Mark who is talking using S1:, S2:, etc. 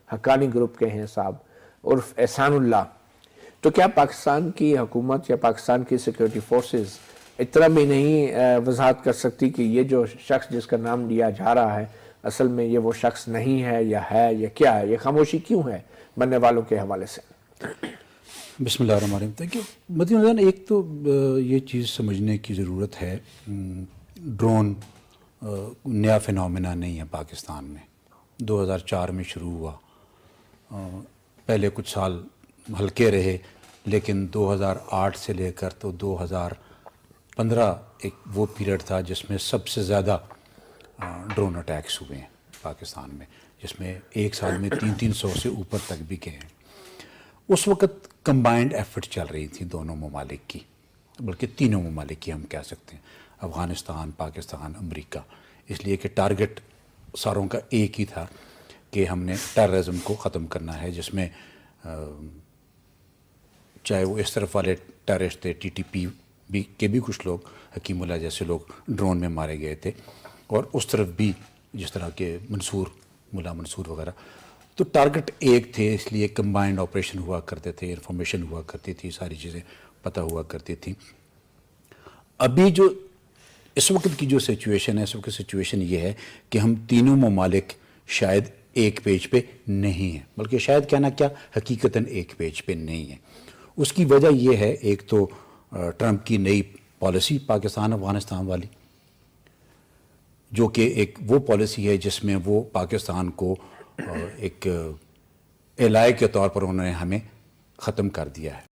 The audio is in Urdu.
S1: حقانی گروپ کے ہیں صاحب عرف احسان اللہ. تو کیا پاکستان کی حکومت یا پاکستان کی سیکیورٹی فورسز اتنا بھی نہیں وضاحت کر سکتی کہ یہ جو شخص جس کا نام لیا جا رہا ہے اصل میں یہ وہ شخص نہیں ہے یا کیا ہے؟ یہ خاموشی کیوں ہے مرنے والوں کے حوالے سے؟
S2: بسم اللہ الرحمن الرحیم. Thank you. مدین رمضان، ایک تو یہ چیز سمجھنے کی ضرورت ہے، ڈرون نیا فینومینا نہیں ہے پاکستان میں. 2004 میں شروع ہوا، پہلے کچھ سال ہلکے رہے، لیکن 2008 سے لے کر تو 2015 ایک وہ پیریڈ تھا جس میں سب سے زیادہ ڈرون اٹیکس ہوئے ہیں پاکستان میں، جس میں ایک سال میں 300 سے اوپر تک بھی گئے ہیں. اس وقت کمبائنڈ ایفرٹ چل رہی تھی دونوں ممالک کی، بلکہ تینوں ممالک کی ہم کہہ سکتے ہیں، افغانستان، پاکستان، امریکہ. اس لیے کہ ٹارگٹ ساروں کا ایک ہی تھا کہ ہم نے ٹیررزم کو ختم کرنا ہے، جس میں چاہے وہ اس طرف والے ٹیررسٹ تھے، ٹی ٹی پی کے بھی کچھ لوگ، حکیم اللہ جیسے لوگ ڈرون میں مارے گئے تھے، اور اس طرف بھی جس طرح کے ملا منصور وغیرہ. تو ٹارگٹ ایک تھے، اس لیے کمبائنڈ آپریشن ہوا کرتے تھے، انفارمیشن ہوا کرتی تھی، ساری چیزیں پتہ ہوا کرتی تھیں. ابھی جو اس وقت کی جو سچویشن ہے، اس وقت سچویشن یہ ہے کہ ہم تینوں ممالک شاید ایک پیج پہ نہیں ہیں، بلکہ شاید کیا نہ کیا حقیقتاً ایک پیج پہ نہیں ہیں. اس کی وجہ یہ ہے، ایک تو ٹرمپ کی نئی پالیسی پاکستان افغانستان والی، جو کہ ایک وہ پالیسی ہے جس میں وہ پاکستان کو ایک الائے کے طور پر انہوں نے ہمیں ختم کر دیا ہے.